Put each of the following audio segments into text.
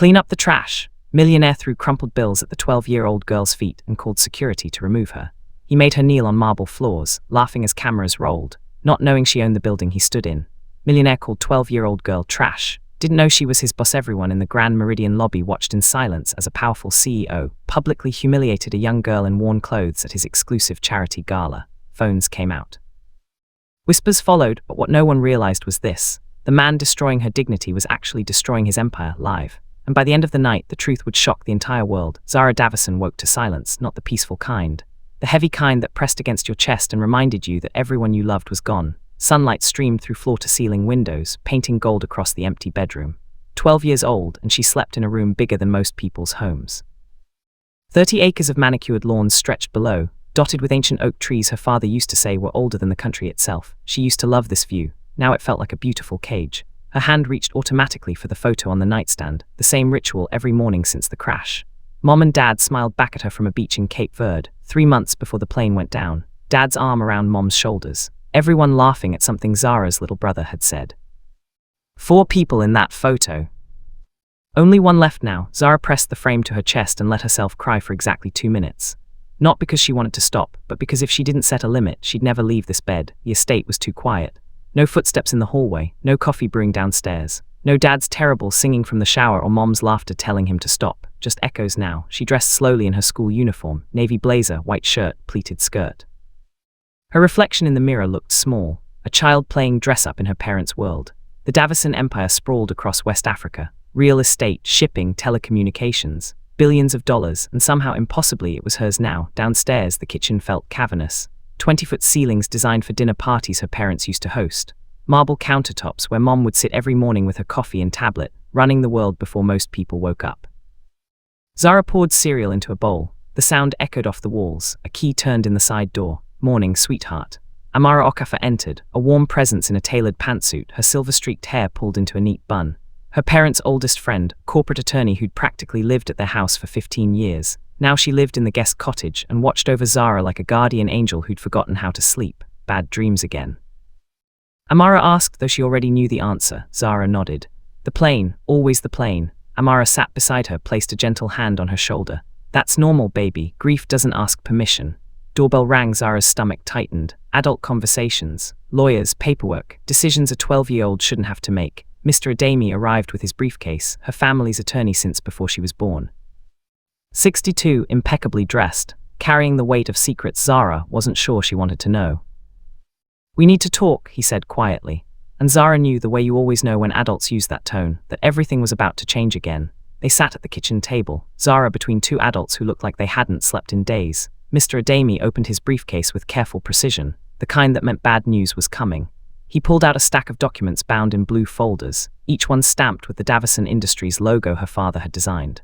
Clean up the trash. Millionaire threw crumpled bills at the 12-year-old girl's feet and called security to remove her. He made her kneel on marble floors, laughing as cameras rolled, not knowing she owned the building he stood in. Millionaire called 12-year-old girl trash. Didn't know she was his boss. Everyone in the Grand Meridian lobby watched in silence as a powerful CEO publicly humiliated a young girl in worn clothes at his exclusive charity gala. Phones came out. Whispers followed, but what no one realized was this. The man destroying her dignity was actually destroying his empire live. And by the end of the night, the truth would shock the entire world. Zara Davison woke to silence, not the peaceful kind. The heavy kind that pressed against your chest and reminded you that everyone you loved was gone. Sunlight streamed through floor-to-ceiling windows, painting gold across the empty bedroom. 12 years old, and she slept in a room bigger than most people's homes. 30 acres of manicured lawns stretched below, dotted with ancient oak trees her father used to say were older than the country itself. She used to love this view. Now it felt like a beautiful cage. Her hand reached automatically for the photo on the nightstand, the same ritual every morning since the crash. Mom and Dad smiled back at her from a beach in Cape Verde, 3 months before the plane went down. Dad's arm around Mom's shoulders. Everyone laughing at something Zara's little brother had said. 4 people in that photo. Only one left now. Zara pressed the frame to her chest and let herself cry for exactly 2 minutes. Not because she wanted to stop, but because if she didn't set a limit, she'd never leave this bed. The estate was too quiet. No footsteps in the hallway, no coffee brewing downstairs, no Dad's terrible singing from the shower or Mom's laughter telling him to stop. Just echoes now. She dressed slowly in her school uniform, navy blazer, white shirt, pleated skirt. Her reflection in the mirror looked small, a child playing dress-up in her parents' world. The Davison empire sprawled across West Africa. Real estate, shipping, telecommunications, billions of dollars, and somehow impossibly it was hers now. Downstairs, the kitchen felt cavernous. 20-foot ceilings designed for dinner parties her parents used to host. Marble countertops where Mom would sit every morning with her coffee and tablet, running the world before most people woke up. Zara poured cereal into a bowl. The sound echoed off the walls. A key turned in the side door. "Morning, sweetheart." Amara Okafor entered, a warm presence in a tailored pantsuit, her silver-streaked hair pulled into a neat bun. Her parents' oldest friend, corporate attorney who'd practically lived at their house for 15 years. Now she lived in the guest cottage and watched over Zara like a guardian angel who'd forgotten how to sleep. Bad dreams again. Amara asked, though she already knew the answer. Zara nodded. The plane, always the plane. Amara sat beside her, placed a gentle hand on her shoulder. That's normal, baby. Grief doesn't ask permission. Doorbell rang. Zara's stomach tightened. Adult conversations, lawyers, paperwork, decisions a 12-year-old shouldn't have to make. Mr. Ademi arrived with his briefcase, her family's attorney since before she was born. 62, impeccably dressed, carrying the weight of secrets Zara wasn't sure she wanted to know. "We need to talk," he said quietly. And Zara knew, the way you always know when adults use that tone, that everything was about to change again. They sat at the kitchen table, Zara between 2 adults who looked like they hadn't slept in days. Mr. Ademi opened his briefcase with careful precision, the kind that meant bad news was coming. He pulled out a stack of documents bound in blue folders, each one stamped with the Davison Industries logo her father had designed.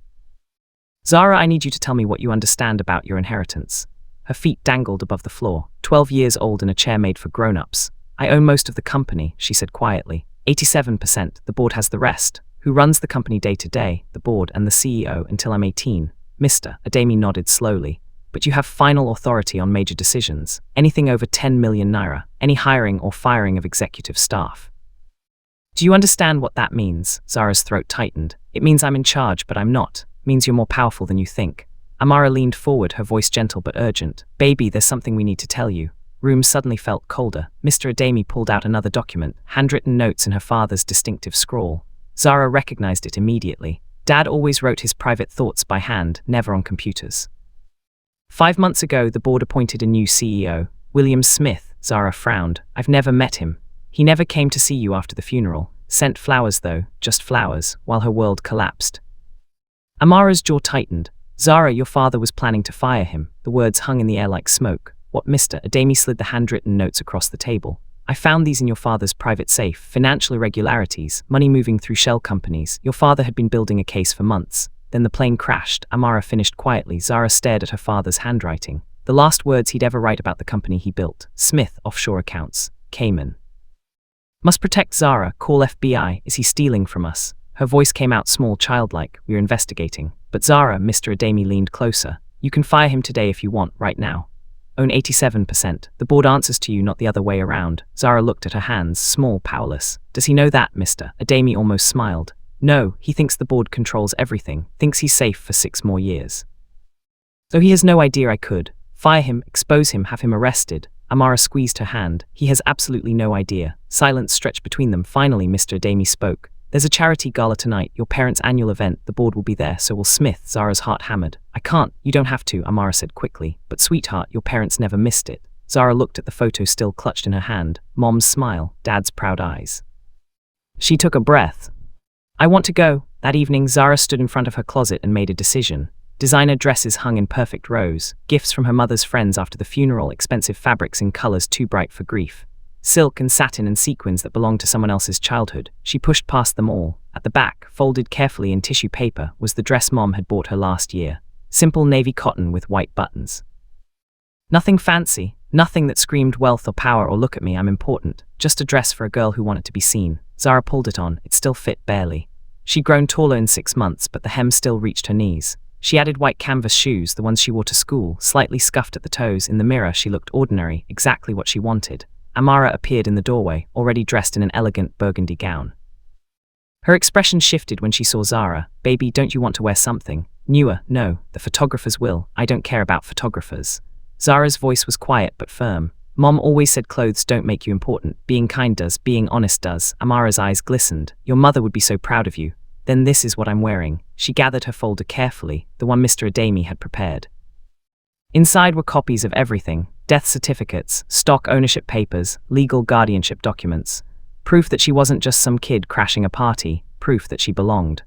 "Zara, I need you to tell me what you understand about your inheritance." Her feet dangled above the floor, 12 years old in a chair made for grown-ups. "I own most of the company," she said quietly. 87%, the board has the rest. Who runs the company day to day? The board and the CEO until I'm 18. Mr. Ademi nodded slowly. "But you have final authority on major decisions. Anything over 10 million naira, any hiring or firing of executive staff." "Do you understand what that means?" Zara's throat tightened. "It means I'm in charge, but I'm not. Means you're more powerful than you think." Amara leaned forward, her voice gentle but urgent. "Baby, there's something we need to tell you." Room suddenly felt colder. Mr. Ademi pulled out another document, handwritten notes in her father's distinctive scrawl. Zara recognized it immediately. Dad always wrote his private thoughts by hand, never on computers. 5 months ago, the board appointed a new CEO, William Smith. Zara frowned. "I've never met him. He never came to see you after the funeral. Sent flowers though, just flowers," while her world collapsed. Amara's jaw tightened. "Zara, your father was planning to fire him." The words hung in the air like smoke. "What?" Mr. Ademi slid the handwritten notes across the table. "I found these in your father's private safe. Financial irregularities, money moving through shell companies. Your father had been building a case for months. Then the plane crashed." Amara finished quietly. Zara stared at her father's handwriting. The last words he'd ever write about the company he built. Smith, offshore accounts. Cayman. "Must protect Zara. Call FBI. Is he stealing from us?" Her voice came out small, childlike. "We're investigating." "But Zara," Mr. Ademi leaned closer. "You can fire him today if you want, right now." "Own 87%. The board answers to you, not the other way around." Zara looked at her hands, small, powerless. "Does he know that, Mr. Ademi?" Almost smiled. No, he thinks the board controls everything, thinks he's safe for 6 more years. So he has no idea I could fire him, expose him, have him arrested. Amara squeezed her hand. He has absolutely no idea. Silence stretched between them. Finally, Mr. Adami spoke. There's a charity gala tonight, your parents' annual event. The board will be there, so will Smith. Zara's heart hammered. I can't. You don't have to, Amara said quickly. But sweetheart, your parents never missed it. Zara looked at the photo still clutched in her hand. Mom's smile, Dad's proud eyes. She took a breath. I want to go. That evening, Zara stood in front of her closet and made a decision. Designer dresses hung in perfect rows, gifts from her mother's friends after the funeral, expensive fabrics in colors too bright for grief. Silk and satin and sequins that belonged to someone else's childhood. She pushed past them all. At the back, folded carefully in tissue paper, was the dress Mom had bought her last year. Simple navy cotton with white buttons. Nothing fancy, nothing that screamed wealth or power or look at me, I'm important. Just a dress for a girl who wanted to be seen. Zara pulled it on. It still fit barely. She'd grown taller in 6 months, but the hem still reached her knees. She added white canvas shoes, the ones she wore to school, slightly scuffed at the toes. In the mirror, she looked ordinary, exactly what she wanted. Amara appeared in the doorway, already dressed in an elegant burgundy gown. Her expression shifted when she saw Zara. Baby, don't you want to wear something newer? No, the photographers will. I don't care about photographers. Zara's voice was quiet but firm. Mom always said clothes don't make you important. Being kind does, being honest does. Amara's eyes glistened. Your mother would be so proud of you. Then this is what I'm wearing. She gathered her folder carefully, the one Mr. Adami had prepared. Inside were copies of everything: death certificates, stock ownership papers, legal guardianship documents. Proof that she wasn't just some kid crashing a party, proof that she belonged.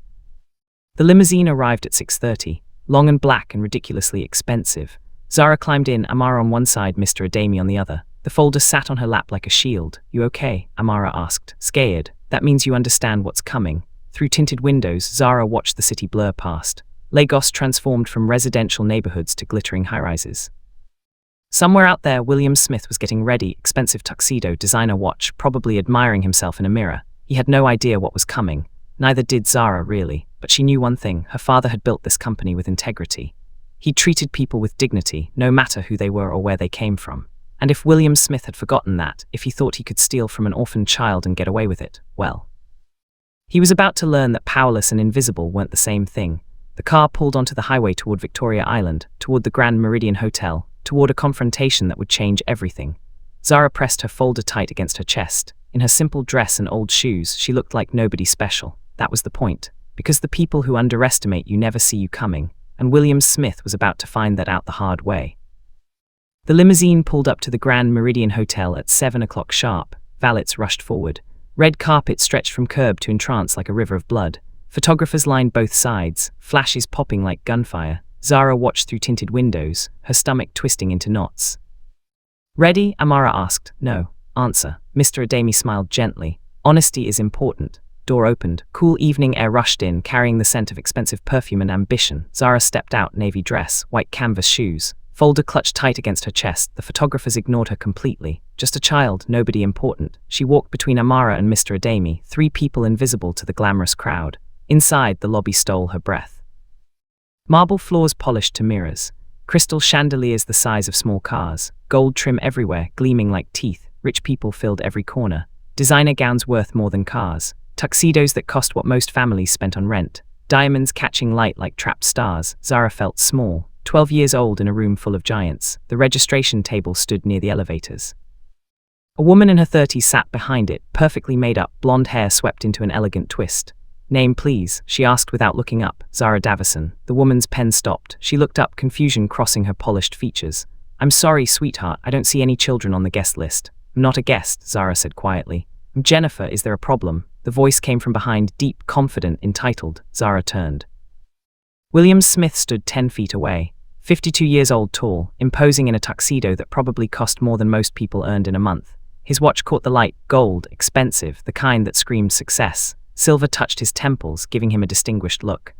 The limousine arrived at 6:30, long and black and ridiculously expensive. Zara climbed in, Amara on one side, Mr. Adami on the other. The folder sat on her lap like a shield. You okay? Amara asked, scared. That means you understand what's coming. Through tinted windows, Zara watched the city blur past. Lagos transformed from residential neighborhoods to glittering high-rises. Somewhere out there, William Smith was getting ready, expensive tuxedo, designer watch, probably admiring himself in a mirror. He had no idea what was coming. Neither did Zara, really. But she knew one thing: her father had built this company with integrity. He treated people with dignity, no matter who they were or where they came from. And if William Smith had forgotten that, if he thought he could steal from an orphaned child and get away with it, well. He was about to learn that powerless and invisible weren't the same thing. The car pulled onto the highway toward Victoria Island, toward the Grand Meridian Hotel, toward a confrontation that would change everything. Zara pressed her folder tight against her chest. In her simple dress and old shoes, she looked like nobody special. That was the point. Because the people who underestimate you never see you coming. And William Smith was about to find that out the hard way. The limousine pulled up to the Grand Meridian Hotel at 7 o'clock sharp. Valets rushed forward. Red carpet stretched from curb to entrance like a river of blood. Photographers lined both sides, flashes popping like gunfire. Zara watched through tinted windows, her stomach twisting into knots. Ready? Amara asked. No. Answer. Mr. Adami smiled gently. Honesty is important. Door opened. Cool evening air rushed in, carrying the scent of expensive perfume and ambition. Zara stepped out, navy dress, white canvas shoes. Folder clutched tight against her chest. The photographers ignored her completely. Just a child, nobody important. She walked between Amara and Mr. Adami, 3 people invisible to the glamorous crowd. Inside, the lobby stole her breath. Marble floors polished to mirrors. Crystal chandeliers the size of small cars. Gold trim everywhere, gleaming like teeth. Rich people filled every corner. Designer gowns worth more than cars. Tuxedos that cost what most families spent on rent. Diamonds catching light like trapped stars. Zara felt small. 12 years old in a room full of giants. The registration table stood near the elevators. A woman in her 30s sat behind it, perfectly made up, blonde hair swept into an elegant twist. Name, please, she asked without looking up. Zara Davison. The woman's pen stopped. She looked up, confusion crossing her polished features. I'm sorry, sweetheart, I don't see any children on the guest list. I'm not a guest, Zara said quietly. I'm Jennifer, is there a problem? The voice came from behind, deep, confident, entitled. Zara turned. William Smith stood 10 feet away. 52 years old, tall, imposing in a tuxedo that probably cost more than most people earned in a month. His watch caught the light, gold, expensive, the kind that screamed success. Silver touched his temples, giving him a distinguished look.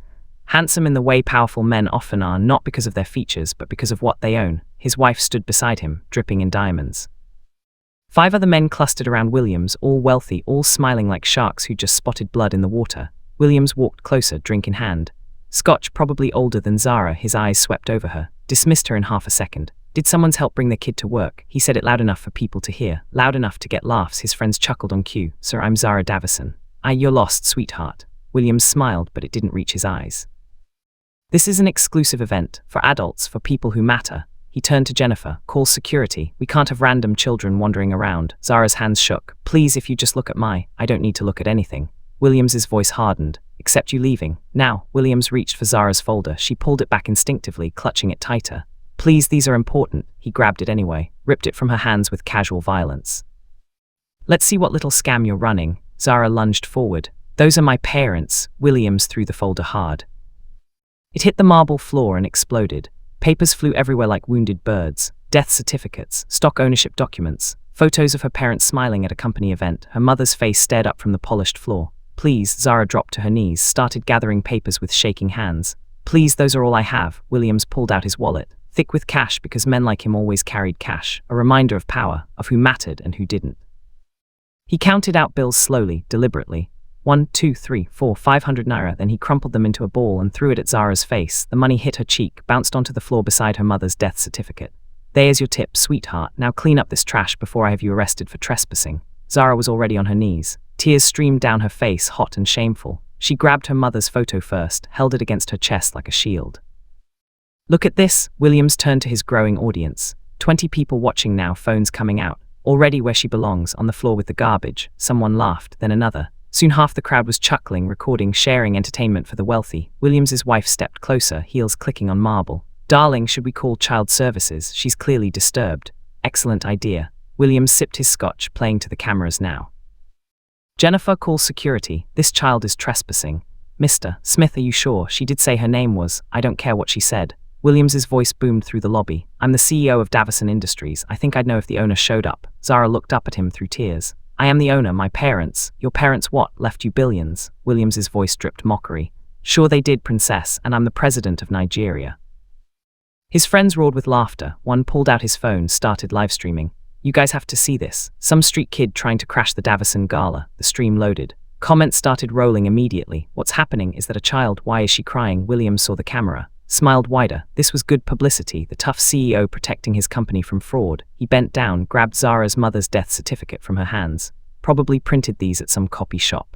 Handsome in the way powerful men often are, not because of their features, but because of what they own. His wife stood beside him, dripping in diamonds. 5 other men clustered around Williams, all wealthy, all smiling like sharks who just spotted blood in the water. Williams walked closer, drink in hand. Scotch, probably older than Zara, his eyes swept over her, dismissed her in half a second. Did someone's help bring their kid to work? He said it loud enough for people to hear, loud enough to get laughs. His friends chuckled on cue. Sir, I'm Zara Davison. You're lost, sweetheart. Williams smiled, but it didn't reach his eyes. This is an exclusive event, for adults, for people who matter. He turned to Jennifer. Call security. We can't have random children wandering around. Zara's hands shook. Please, if you just look at I don't need to look at anything. Williams's voice hardened. Except you leaving. Now. Williams reached for Zara's folder. She pulled it back instinctively, clutching it tighter. Please, these are important. He grabbed it anyway, ripped it from her hands with casual violence. Let's see what little scam you're running. Zara lunged forward. Those are my parents. Williams threw the folder hard. It hit the marble floor and exploded. Papers flew everywhere like wounded birds. Death certificates, stock ownership documents, photos of her parents smiling at a company event. Her mother's face stared up from the polished floor. Please, Zara dropped to her knees, started gathering papers with shaking hands. Please, those are all I have. Williams pulled out his wallet, thick with cash because men like him always carried cash, a reminder of power, of who mattered and who didn't. He counted out bills slowly, deliberately. 1, 2, 3, 4, 500 naira. Then he crumpled them into a ball and threw it at Zara's face. The money hit her cheek, bounced onto the floor beside her mother's death certificate. There's your tip, sweetheart. Now clean up this trash before I have you arrested for trespassing. Zara was already on her knees. Tears streamed down her face, hot and shameful. She grabbed her mother's photo first, held it against her chest like a shield. Look at this. Williams turned to his growing audience. 20 people watching now, phones coming out. Already where she belongs, on the floor with the garbage. Someone laughed, then another. Soon half the crowd was chuckling, recording, sharing entertainment for the wealthy. Williams's wife stepped closer, heels clicking on marble. Darling, should we call child services? She's clearly disturbed. Excellent idea. Williams sipped his scotch, playing to the cameras now. Jennifer, call security. This child is trespassing. Mr. Smith, are you sure? She did say her name was. I don't care what she said. Williams's voice boomed through the lobby. I'm the CEO of Davison Industries. I think I'd know if the owner showed up. Zara looked up at him through tears. I am the owner. My parents. Your parents what? Left you billions? Williams's voice dripped mockery. Sure they did, princess, and I'm the president of Nigeria. His friends roared with laughter. One pulled out his phone, started live streaming. You guys have to see this. Some street kid trying to crash the Davison gala. The stream loaded. Comments started rolling immediately. What's happening? Is that a child? Why is she crying? Williams saw the camera, smiled wider. This was good publicity, the tough CEO protecting his company from fraud. He bent down, grabbed Zara's mother's death certificate from her hands. Probably printed these at some copy shop.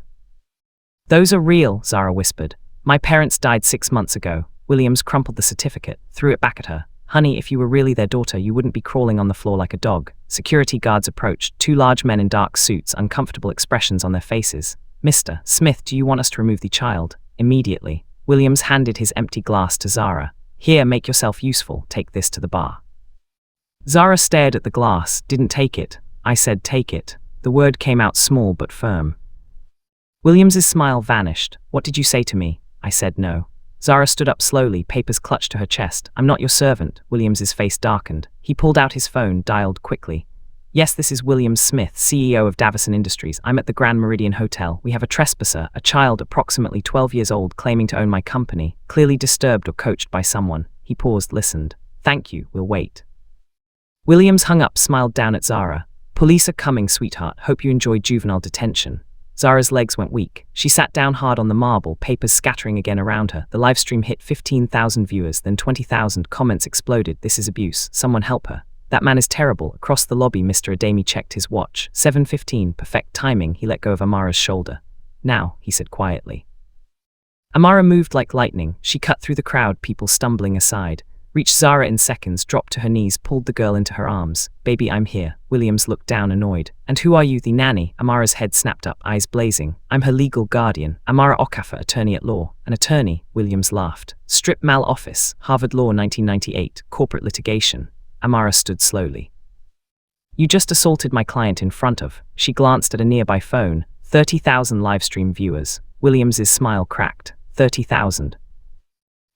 Those are real, Zara whispered. My parents died 6 months ago. Williams crumpled the certificate, threw it back at her. Honey, if you were really their daughter, you wouldn't be crawling on the floor like a dog. Security guards approached, 2 large men in dark suits, uncomfortable expressions on their faces. Mr. Smith, do you want us to remove the child? Immediately. Williams handed his empty glass to Zara. Here, make yourself useful. Take this to the bar. Zara stared at the glass, didn't take it. I said take it. The word came out small but firm. Williams's smile vanished. What did you say to me? I said no. Zara stood up slowly, papers clutched to her chest. I'm not your servant. Williams's face darkened. He pulled out his phone, dialed quickly. Yes, this is William Smith, CEO of Davison Industries. I'm at the Grand Meridian Hotel. We have a trespasser, a child approximately 12 years old, claiming to own my company, clearly disturbed or coached by someone. He paused, listened. Thank you, we'll wait. Williams hung up, smiled down at Zara. Police are coming, sweetheart. Hope you enjoyed juvenile detention. Zara's legs went weak. She sat down hard on the marble, papers scattering again around her. The livestream hit 15,000 viewers, then 20,000. Comments exploded. This is abuse. Someone help her. That man is terrible. Across the lobby, Mr. Ademi checked his watch. 7:15, perfect timing. He let go of Amara's shoulder. Now, he said quietly. Amara moved like lightning. She cut through the crowd, people stumbling aside. Reached Zara in seconds, dropped to her knees, pulled the girl into her arms. Baby, I'm here. Williams looked down, annoyed. And who are you, the nanny? Amara's head snapped up, eyes blazing. I'm her legal guardian. Amara Okafor, attorney at law. An attorney? Williams laughed. Strip mall office. Harvard Law 1998. Corporate litigation. Amara stood slowly. You just assaulted my client in front of. She glanced at a nearby phone. 30,000 livestream viewers. Williams's smile cracked. 30,000.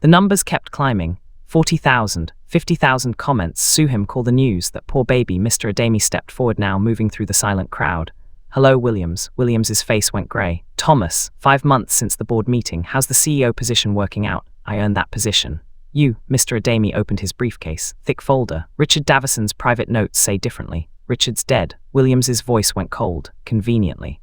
The numbers kept climbing. 40,000, 50,000 comments. Sue him, call the news. That poor baby. Mr. Ademi stepped forward now, moving through the silent crowd. Hello, Williams. Williams's face went grey. Thomas, 5 months since the board meeting. How's the CEO position working out? I earned that position. You, Mr. Ademi opened his briefcase. Thick folder. Richard Davison's private notes say differently. Richard's dead. Williams's voice went cold, conveniently.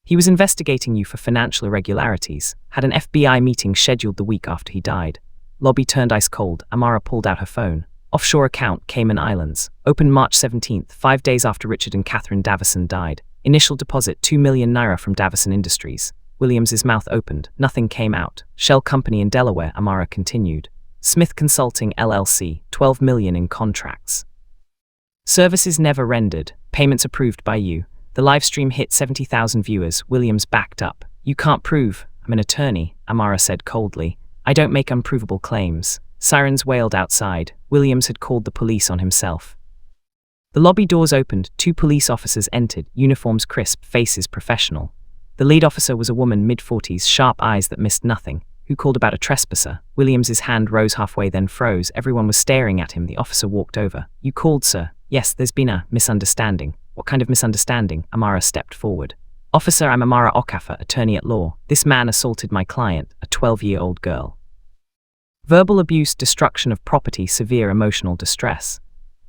He was investigating you for financial irregularities. Had an FBI meeting scheduled the week after he died. Lobby turned ice cold. Amara pulled out her phone. Offshore account, Cayman Islands. Opened March 17th, 5 days after Richard and Catherine Davison died. Initial deposit 2 million naira from Davison Industries. Williams's mouth opened. Nothing came out. Shell company in Delaware, Amara continued. Smith Consulting LLC, 12 million in contracts. Services never rendered. Payments approved by you. The livestream hit 70,000 viewers. Williams backed up. You can't prove. I'm an attorney, Amara said coldly. I don't make unprovable claims. Sirens wailed outside. Williams had called the police on himself. The lobby doors opened. 2 police officers entered, uniforms crisp, faces professional. The lead officer was a woman mid-40s, sharp eyes that missed nothing, who called about a trespasser. Williams's hand rose halfway, then froze. Everyone was staring at him. The officer walked over. You called, sir? Yes, there's been a misunderstanding. What kind of misunderstanding? Amara stepped forward. Officer, I'm Amara Okafor, attorney at law. This man assaulted my client, a 12-year-old girl. Verbal abuse, destruction of property, severe emotional distress.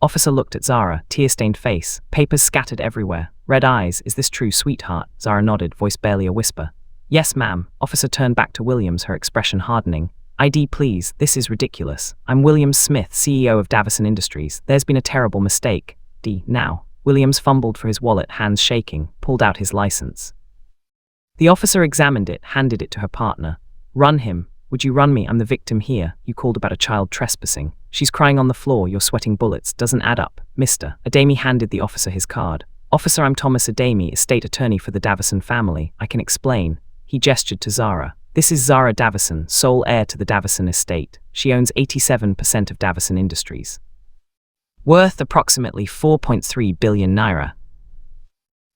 Officer looked at Zara, tear-stained face, papers scattered everywhere, red eyes. Is this true, sweetheart? Zara nodded, voice barely a whisper. Yes, ma'am. Officer turned back to Williams, her expression hardening. ID, please. This is ridiculous. I'm William Smith, CEO of Davison Industries. There's been a terrible mistake. Now. Williams fumbled for his wallet, hands shaking, pulled out his license. The officer examined it, handed it to her partner. Run him. Would you run me? I'm the victim here. You called about a child trespassing. She's crying on the floor. You're sweating bullets. Doesn't add up. Mr. Adami handed the officer his card. Officer, I'm Thomas Adami, estate attorney for the Davison family. I can explain. He gestured to Zara. This is Zara Davison, sole heir to the Davison estate. She owns 87% of Davison Industries, worth approximately 4.3 billion naira.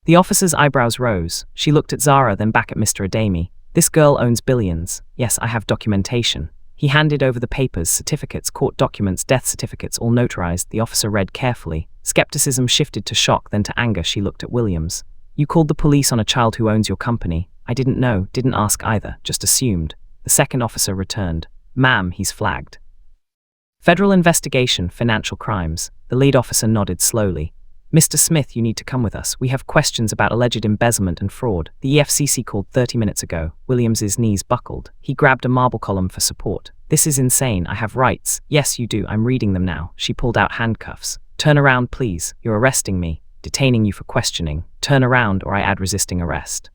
The officer's eyebrows rose. She looked at Zara, then back at Mr. Adami. This girl owns billions. Yes, I have documentation. He handed over the papers, certificates, court documents, death certificates, all notarized. The officer read carefully. Skepticism shifted to shock, then to anger. She looked at Williams. You called the police on a child who owns your company. I didn't know, didn't ask either, just assumed. The second officer returned. Ma'am, he's flagged. Federal investigation, financial crimes. The lead officer nodded slowly. Mr. Smith, you need to come with us. We have questions about alleged embezzlement and fraud. The EFCC called 30 minutes ago. Williams's knees buckled. He grabbed a marble column for support. This is insane. I have rights. Yes, you do. I'm reading them now. She pulled out handcuffs. Turn around, please. You're arresting me. Detaining you for questioning. Turn around or I add resisting arrest.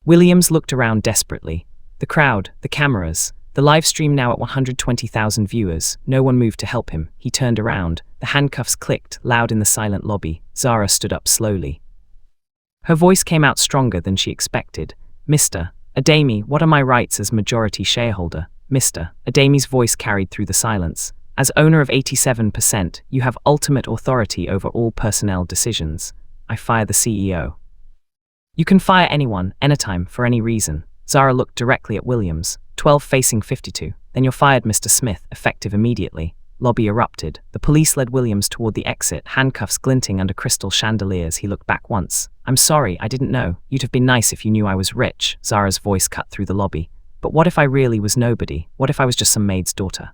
Williams looked around desperately. The crowd, the cameras, the live stream now at 120,000 viewers. No one moved to help him. He turned around. The handcuffs clicked, loud in the silent lobby. Zara stood up slowly. Her voice came out stronger than she expected. Mr. Adami, what are my rights as majority shareholder? Mr. Adami's voice carried through the silence. As owner of 87%, you have ultimate authority over all personnel decisions. I fire the CEO. You can fire anyone, anytime, for any reason. Zara looked directly at Williams. 12 facing 52. Then you're fired, Mr. Smith, effective immediately. Lobby erupted. The police led Williams toward the exit, handcuffs glinting under crystal chandeliers. He looked back once. I'm sorry, I didn't know. You'd have been nice if you knew I was rich. Zara's voice cut through the lobby. But what if I really was nobody? What if I was just some maid's daughter?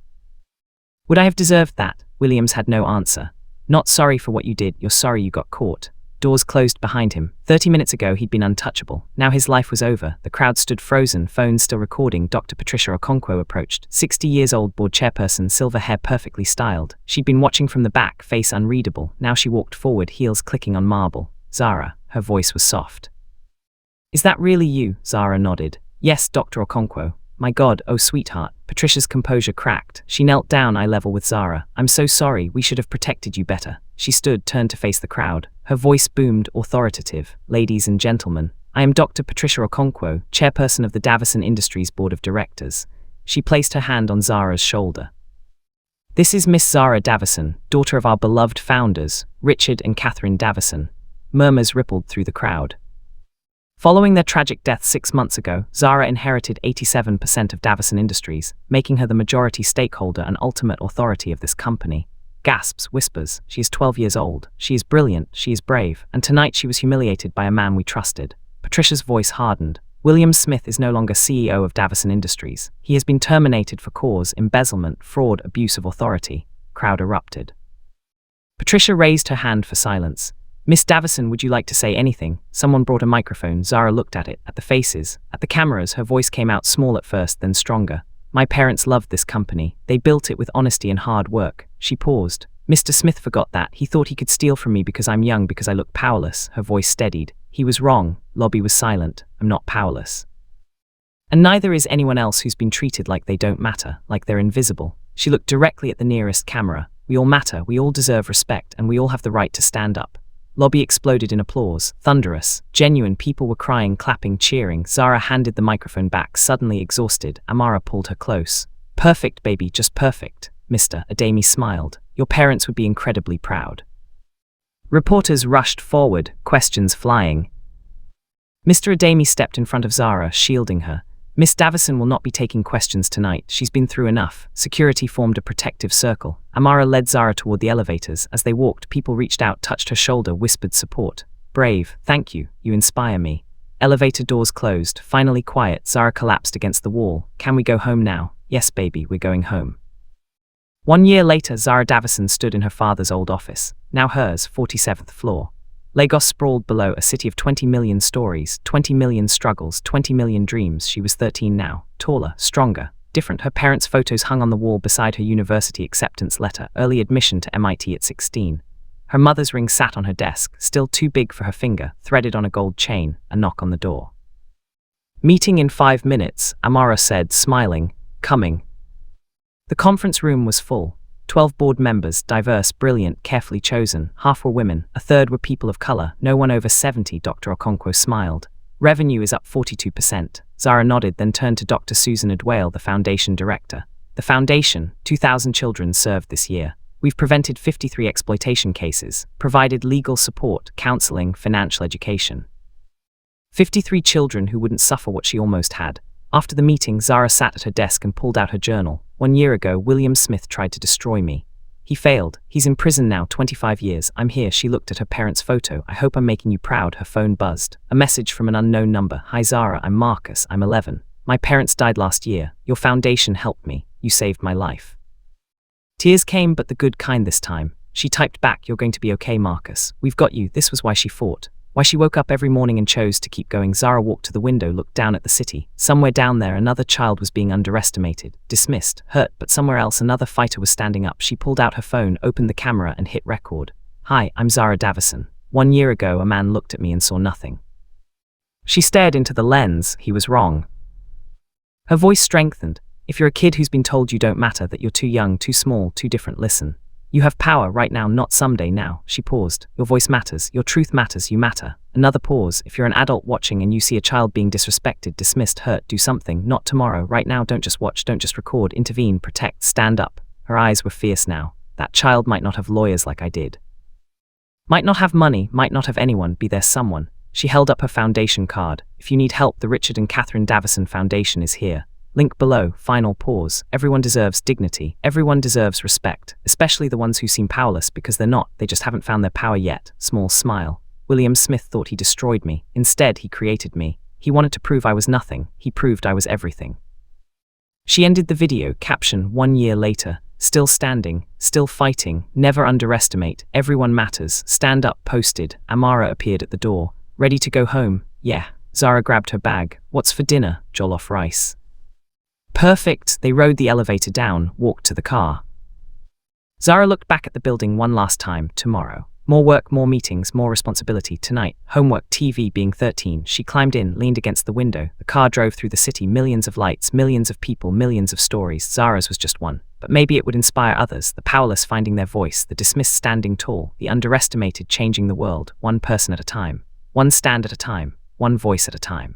Would I have deserved that? Williams had no answer. Not sorry for what you did, you're sorry you got caught. Doors closed behind him. 30 minutes ago, he'd been untouchable. Now his life was over. The crowd stood frozen, phones still recording. Dr. Patricia Okonkwo approached. 60 years old, board chairperson, silver hair perfectly styled. She'd been watching from the back, face unreadable. Now she walked forward, heels clicking on marble. Zara. Her voice was soft. Is that really you? Zara nodded. Yes, Dr. Okonkwo. My God, oh sweetheart. Patricia's composure cracked. She knelt down eye level with Zara. I'm so sorry, we should have protected you better. She stood, turned to face the crowd. Her voice boomed, authoritative. Ladies and gentlemen, I am Dr. Patricia Okonkwo, chairperson of the Davison Industries Board of Directors. She placed her hand on Zara's shoulder. This is Miss Zara Davison, daughter of our beloved founders, Richard and Catherine Davison. Murmurs rippled through the crowd. Following their tragic death 6 months ago, Zara inherited 87% of Davison Industries, making her the majority stakeholder and ultimate authority of this company. Gasps, whispers. She is 12 years old. She is brilliant. She is brave. And tonight she was humiliated by a man we trusted. Patricia's voice hardened. William Smith is no longer CEO of Davison Industries. He has been terminated for cause, embezzlement, fraud, abuse of authority. Crowd erupted. Patricia raised her hand for silence. Miss Davison, would you like to say anything? Someone brought a microphone. Zara looked at it, at the faces, at the cameras. Her voice came out small at first, then stronger. My parents loved this company. They built it with honesty and hard work. She paused. Mr. Smith forgot that. He thought he could steal from me because I'm young, because I look powerless. Her voice steadied. He was wrong. Lobby was silent. I'm not powerless. And neither is anyone else who's been treated like they don't matter, like they're invisible. She looked directly at the nearest camera. We all matter, we all deserve respect, and we all have the right to stand up. Lobby exploded in applause, thunderous, genuine. People were crying, clapping, cheering. Zara handed the microphone back, suddenly exhausted. Amara pulled her close. Perfect, baby, just perfect. Mr. Ademi smiled. Your parents would be incredibly proud. Reporters rushed forward, questions flying. Mr. Ademi stepped in front of Zara, shielding her. Miss Davison will not be taking questions tonight. She's been through enough. Security formed a protective circle. Amara led Zara toward the elevators. As they walked, people reached out, touched her shoulder, whispered support. Brave, thank you, you inspire me. Elevator doors closed, finally quiet. Zara collapsed against the wall. Can we go home now? Yes, baby, we're going home. 1 year later, Zara Davison stood in her father's old office, now hers, 47th floor. Lagos sprawled below, a city of 20 million stories, 20 million struggles, 20 million dreams. She was 13 now, taller, stronger, different. Her parents' photos hung on the wall beside her university acceptance letter, early admission to MIT at 16. Her mother's ring sat on her desk, still too big for her finger, threaded on a gold chain. A knock on the door. Meeting in 5 minutes, Amara said, smiling. Coming. The conference room was full. 12 board members, diverse, brilliant, carefully chosen. Half were women, a third were people of color, no one over 70. Dr. Okonkwo smiled. Revenue is up 42%. Zara nodded, then turned to Dr. Susan Adwale, the foundation director. The foundation, 2,000 children served this year. We've prevented 53 exploitation cases, provided legal support, counseling, financial education. 53 children who wouldn't suffer what she almost had. After the meeting, Zara sat at her desk and pulled out her journal. 1 year ago, William Smith tried to destroy me. He failed. He's in prison now, 25 years. I'm here. She looked at her parents' photo. I hope I'm making you proud. Her phone buzzed. A message from an unknown number. Hi Zara, I'm Marcus. I'm 11. My parents died last year. Your foundation helped me. You saved my life. Tears came, but the good kind this time. She typed back, you're going to be okay, Marcus. We've got you. This was why she fought. Why she woke up every morning and chose to keep going. Zara walked to the window, looked down at the city. Somewhere down there, another child was being underestimated, dismissed, hurt, but somewhere else another fighter was standing up. She pulled out her phone, opened the camera, and hit record. Hi, I'm Zara Davison. 1 year ago, a man looked at me and saw nothing. She stared into the lens. He was wrong. Her voice strengthened. If you're a kid who's been told you don't matter, that you're too young, too small, too different, listen. You have power right now, not someday, now. She paused. Your voice matters. Your truth matters. You matter. Another pause. If you're an adult watching and you see a child being disrespected, dismissed, hurt, do something. Not tomorrow. Right now. Don't just watch. Don't just record. Intervene. Protect. Stand up. Her eyes were fierce now. That child might not have lawyers like I did. Might not have money. Might not have anyone. Be there someone. She held up her foundation card. If you need help, the Richard and Catherine Davison Foundation is here. Link below. Final pause. Everyone deserves dignity. Everyone deserves respect, especially the ones who seem powerless because they're not. They just haven't found their power yet. Small smile. William Smith thought he destroyed me. Instead, he created me. He wanted to prove I was nothing. He proved I was everything. She ended the video, caption, 1 year later. Still standing, still fighting, never underestimate, everyone matters, stand up, posted. Amara appeared at the door. Ready to go home? Yeah. Zara grabbed her bag. What's for dinner? Jollof rice. Perfect. They rode the elevator down, walked to the car. Zara looked back at the building one last time. Tomorrow. More work, more meetings, more responsibility. Tonight. Homework, TV. Being 13, she climbed in, leaned against the window. The car drove through the city. Millions of lights, millions of people, millions of stories. Zara's was just one. But maybe it would inspire others. The powerless finding their voice. The dismissed standing tall. The underestimated changing the world. One person at a time. One stand at a time. One voice at a time.